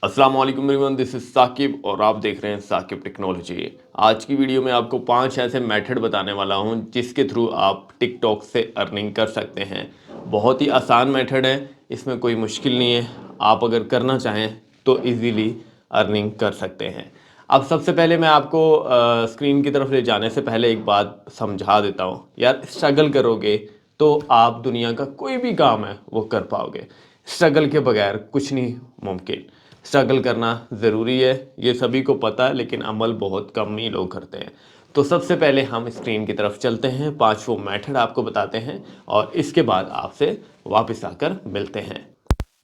अस्सलाम वालेकुम everyone, this is Saqib और आप देख रहे हैं साकिब टेक्नोलॉजी। आज की वीडियो में आपको 5 ऐसे मेथड बताने वाला हूं जिसके थ्रू आप टिकटॉक से अर्निंग कर सकते हैं। बहुत ही आसान मेथड है, इसमें कोई मुश्किल नहीं है। आप अगर करना चाहें तो इजीली अर्निंग कर सकते हैं। अब सबसे पहले मैं आपको स्क्रीन की तरफ ले जाने से पहले एक बात समझा देता हूं। यार, स्ट्रगल करोगे तो आप दुनिया का कोई भी काम है वो कर पाओगे। स्ट्रगल के बगैर कुछ नहीं मुमकिन। स्ट्रगल करना ज़रूरी है, ये सभी को पता है, लेकिन अमल बहुत कम ही लोग करते हैं। तो सबसे पहले हम स्क्रीन की तरफ चलते हैं, 5 वो मेथड आपको बताते हैं और इसके बाद आपसे वापस आकर मिलते हैं।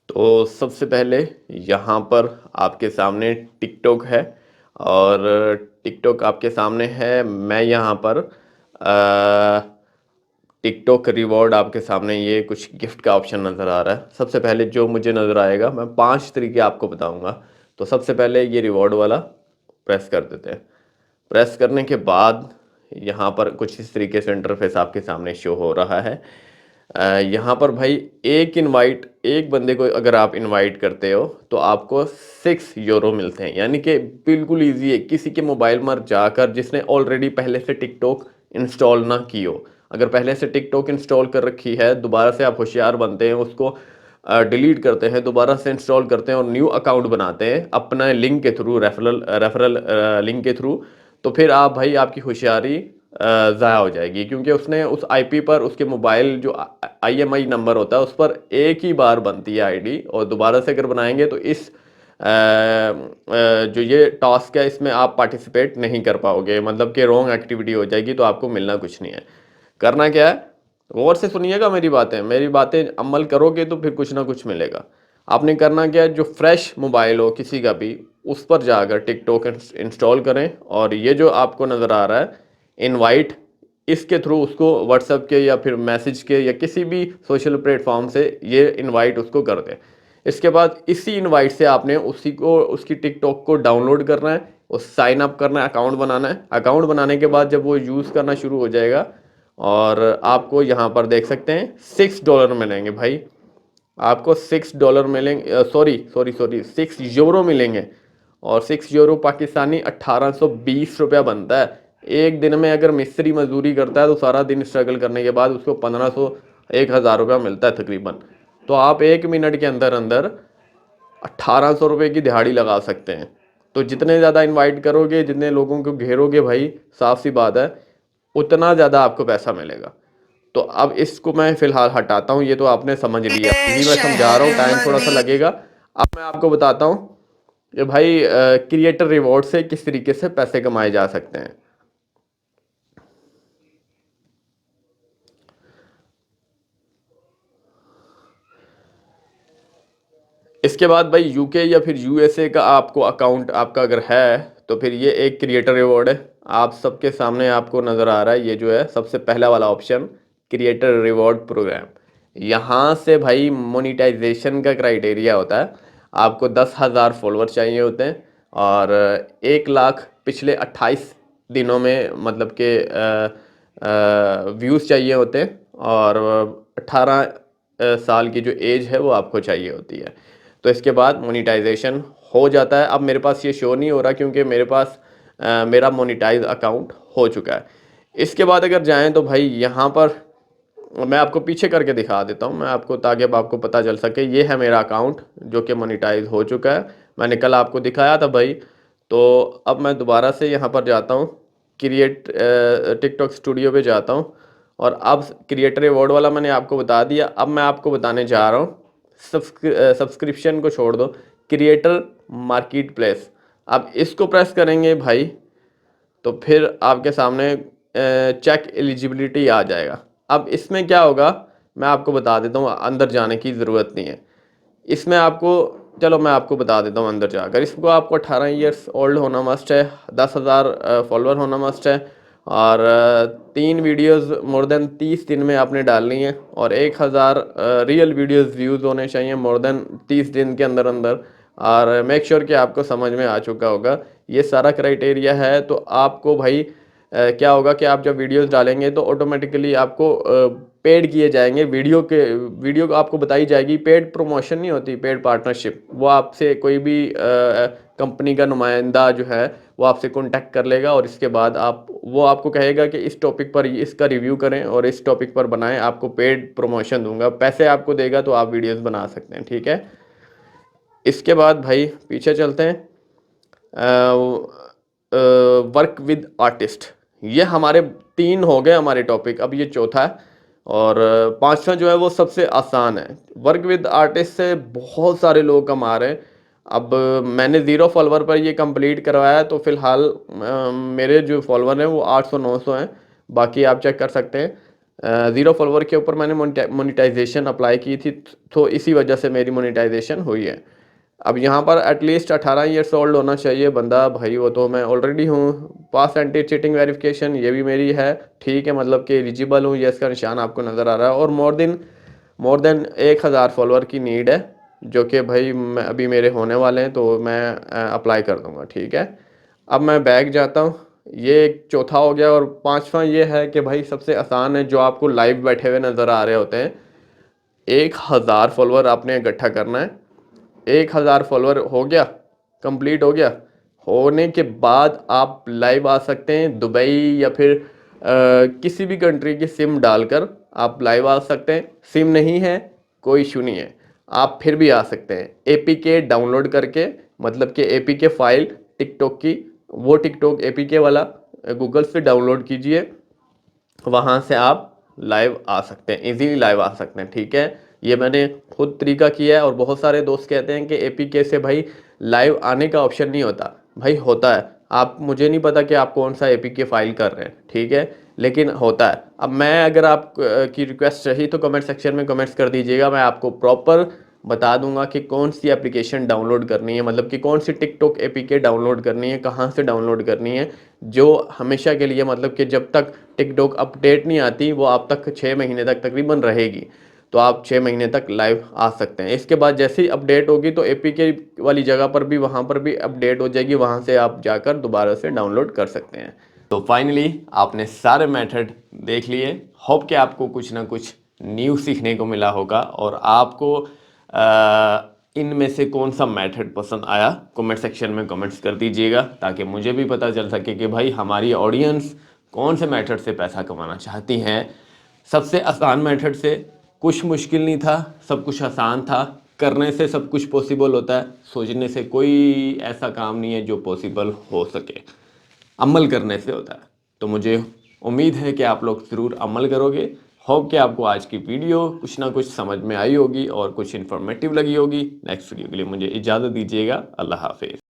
तो सबसे पहले यहाँ पर आपके सामने टिकटॉक है और टिकटॉक आपके सामने है। मैं यहाँ पर टिकटॉक रिवॉर्ड आपके सामने ये कुछ गिफ्ट का ऑप्शन नज़र आ रहा है। सबसे पहले जो मुझे नज़र आएगा, मैं 5 तरीके आपको बताऊंगा। तो सबसे पहले ये रिवॉर्ड वाला प्रेस कर देते हैं। प्रेस करने के बाद यहाँ पर कुछ इस तरीके से इंटरफेस आपके सामने शो हो रहा है। यहाँ पर भाई एक बंदे को अगर आप इनवाइट करते हो तो आपको 6 यूरो मिलते हैं, यानी कि बिल्कुल ईजी है। किसी के मोबाइल में जाकर, जिसने ऑलरेडी पहले से टिकटॉक इंस्टॉल ना की हो, अगर पहले से टिकटॉक इंस्टॉल कर रखी है, दोबारा से आप होशियार बनते हैं, उसको डिलीट करते हैं, दोबारा से इंस्टॉल करते हैं और न्यू अकाउंट बनाते हैं अपना लिंक के थ्रू, रेफरल लिंक के थ्रू, तो फिर आप भाई आपकी होशियारी ज़ाया हो जाएगी, क्योंकि उसने उस आईपी पर उसके मोबाइल जो आईएमआई नंबर होता है उस पर एक ही बार बनती है आईडी, और दोबारा से अगर बनाएंगे तो जो ये टास्क है इसमें आप पार्टिसिपेट नहीं कर पाओगे, मतलब कि रॉन्ग एक्टिविटी हो जाएगी, तो आपको मिलना कुछ नहीं है। करना क्या है, गौर से सुनिएगा मेरी बातें अमल करोगे तो फिर कुछ ना कुछ मिलेगा। आपने करना क्या है, जो फ्रेश मोबाइल हो किसी का भी, उस पर जाकर टिकटॉक इंस्टॉल करें और ये जो आपको नज़र आ रहा है इनवाइट, इसके थ्रू उसको व्हाट्सएप के या फिर मैसेज के या किसी भी सोशल प्लेटफॉर्म से ये इनवाइट उसको कर दें। इसके बाद इसी इनवाइट से आपने उसी को उसकी टिकटॉक को डाउनलोड करना है और साइन अप करना है, अकाउंट बनाना है। अकाउंट बनाने के बाद जब वो यूज़ करना शुरू हो जाएगा और आपको यहाँ पर देख सकते हैं $6 मिलेंगे भाई। आपको $6 मिलेंगे, सॉरी 6 यूरो मिलेंगे। और 6 यूरो पाकिस्तानी 1820 रुपया बनता है। एक दिन में अगर मिस्त्री मजदूरी करता है तो सारा दिन स्ट्रगल करने के बाद उसको 1500 1000 रुपया मिलता है तकरीबन। तो आप 1 मिनट के अंदर अंदर 1800 रुपये की दिहाड़ी लगा सकते हैं। तो जितने ज़्यादा इनवाइट करोगे, जितने लोगों को घेरोगे भाई, साफ सी बात है, उतना ज़्यादा आपको पैसा मिलेगा। तो अब इसको मैं फ़िलहाल हटाता हूँ, ये तो आपने समझ लिया। यही मैं समझा रहा हूँ, टाइम थोड़ा सा लगेगा। अब मैं आपको बताता हूँ कि भाई क्रिएटर रिवॉर्ड से किस तरीके से पैसे कमाए जा सकते हैं। इसके बाद भाई यूके या फिर यूएसए का आपको अकाउंट आपका अगर है तो फिर ये एक क्रिएटर रिवॉर्ड है। आप सबके सामने आपको नज़र आ रहा है, ये जो है सबसे पहला वाला ऑप्शन, क्रिएटर रिवॉर्ड प्रोग्राम। यहाँ से भाई मोनिटाइजेशन का क्राइटेरिया होता है। आपको 10,000 फॉलोअर चाहिए होते हैं और 1 लाख पिछले 28 दिनों में, मतलब कि व्यूज़ चाहिए होते हैं, और 18 साल की जो एज है वो आपको चाहिए होती है। तो इसके बाद मोनिटाइजेशन हो जाता है। अब मेरे पास ये शो नहीं हो रहा क्योंकि मेरे पास मेरा मोनिटाइज अकाउंट हो चुका है। इसके बाद अगर जाएं तो भाई यहाँ पर मैं आपको पीछे करके दिखा देता हूँ मैं आपको, ताकि अब आपको पता चल सके। ये है मेरा अकाउंट जो कि मोनिटाइज हो चुका है, मैंने कल आपको दिखाया था भाई। तो अब मैं दोबारा से यहाँ पर जाता हूँ, क्रिएट टिकटॉक स्टूडियो पे जाता हूँ और अब क्रिएटर रिवॉर्ड वाला मैंने आपको बता दिया। अब मैं आपको बताने जा रहा हूँ, सब्सक्रिप्शन को छोड़ दो, क्रिएटर मार्केट प्लेस। अब इसको प्रेस करेंगे भाई तो फिर आपके सामने चेक एलिजिबिलिटी आ जाएगा। अब इसमें क्या होगा मैं आपको बता देता हूँ, अंदर जाने की ज़रूरत नहीं है इसमें आपको। चलो मैं आपको बता देता हूँ अंदर जाकर। इसको आपको 18 ईयर्स ओल्ड होना मस्ट है, 10,000 फॉलोअर होना मस्ट है, और 3 वीडियोस मोर देन 30 दिन में आपने डालनी है, और 1,000 रियल वीडियोस व्यूज़ होने चाहिए मोर देन 30 दिन के अंदर अंदर। और मेक श्योर कि आपको समझ में आ चुका होगा, ये सारा क्राइटेरिया है। तो आपको भाई क्या होगा कि आप जब वीडियोस डालेंगे तो ऑटोमेटिकली आपको पेड किए जाएंगे, वीडियो को आपको बताई जाएगी। पेड प्रमोशन नहीं होती, पेड पार्टनरशिप। वो आपसे कोई भी कंपनी का नुमाइंदा जो है वो आपसे कांटेक्ट कर लेगा और इसके बाद वो आपको कहेगा कि इस टॉपिक पर इसका रिव्यू करें और इस टॉपिक पर बनाएं, आपको पेड प्रमोशन दूंगा, पैसे आपको देगा तो आप वीडियोस बना सकते हैं, ठीक है। इसके बाद भाई पीछे चलते हैं। वर्क विद आर्टिस्ट, ये हमारे 3 हो गए हमारे टॉपिक, अब ये चौथा है और पांचवा जो है वो सबसे आसान है। वर्क विद आर्टिस्ट से बहुत सारे लोग कमा रहे हैं। अब मैंने 0 फॉलोवर पर ये कंप्लीट करवाया, तो फिलहाल मेरे जो फॉलोवर हैं वो 800-900 हैं, बाकी आप चेक कर सकते हैं। 0 फॉलोवर के ऊपर मैंने मोनेटाइजेशन अप्लाई की थी, तो इसी वजह से मेरी मोनेटाइजेशन हुई है। अब यहाँ पर एटलीस्ट 18 ईयर्स ओल्ड होना चाहिए बंदा, भाई वो तो मैं ऑलरेडी हूँ। पास एंटी चीटिंग वेरिफिकेशन ये भी मेरी है, ठीक है, मतलब कि एलिजिबल हूँ, ये इसका निशान आपको नज़र आ रहा है। और मोर देन 1000 फॉलोअर की नीड है, जो कि भाई अभी मेरे होने वाले हैं, तो मैं अप्लाई कर दूँगा, ठीक है। अब मैं बैक जाता हूँ, ये एक चौथा हो गया। और पाँचवा ये है कि भाई सबसे आसान है, जो आपको लाइव बैठे हुए नज़र आ रहे होते हैं। 1000 फॉलोअर आपने इकट्ठा करना है। 1000 फॉलोअर हो गया, कंप्लीट हो गया, होने के बाद आप लाइव आ सकते हैं। दुबई या फिर किसी भी कंट्री की सिम डालकर आप लाइव आ सकते हैं। सिम नहीं है कोई इशू नहीं है, आप फिर भी आ सकते हैं। एपीके डाउनलोड करके, मतलब कि एपीके फाइल टिकटॉक की, वो टिकटॉक एपीके वाला गूगल से डाउनलोड कीजिए, वहाँ से आप लाइव आ सकते हैं, इजीली लाइव आ सकते हैं, ठीक है। ये मैंने खुद तरीका किया है और बहुत सारे दोस्त कहते हैं कि एपीके से भाई लाइव आने का ऑप्शन नहीं होता। भाई होता है, आप, मुझे नहीं पता कि आप कौन सा एपीके फाइल कर रहे हैं, ठीक है, लेकिन होता है। अब मैं, अगर आप की रिक्वेस्ट रही तो कमेंट सेक्शन में कमेंट्स कर दीजिएगा, मैं आपको प्रॉपर बता दूंगा कि कौन सी एप्लीकेशन डाउनलोड करनी है, मतलब कि कौन सी टिकटॉक एपीके डाउनलोड करनी है, कहाँ से डाउनलोड करनी है, जो हमेशा के लिए, मतलब कि जब तक टिकटॉक अपडेट नहीं आती, वो आप तक 6 महीने तक तकरीबन रहेगी, तो आप 6 महीने तक लाइव आ सकते हैं। इसके बाद जैसे ही अपडेट होगी तो एपीके वाली जगह पर भी, वहाँ पर भी अपडेट हो जाएगी, वहाँ से आप जाकर दोबारा से डाउनलोड कर सकते हैं। तो फाइनली आपने सारे मेथड देख लिए। होप कि आपको कुछ ना कुछ न्यू सीखने को मिला होगा और आपको इनमें से कौन सा मेथड पसंद आया, कमेंट सेक्शन में कमेंट्स कर दीजिएगा, ताकि मुझे भी पता चल सके कि भाई हमारी ऑडियंस कौन से मेथड से पैसा कमाना चाहती हैं। सबसे आसान मेथड से, कुछ मुश्किल नहीं था, सब कुछ आसान था। करने से सब कुछ पॉसिबल होता है, सोचने से कोई ऐसा काम नहीं है जो पॉसिबल हो सके, अमल करने से होता है। तो मुझे उम्मीद है कि आप लोग ज़रूर अमल करोगे। होप कि आपको आज की वीडियो कुछ ना कुछ समझ में आई होगी और कुछ इन्फॉर्मेटिव लगी होगी। नेक्स्ट वीडियो के लिए मुझे इजाज़त दीजिएगा। अल्लाह हाफिज़।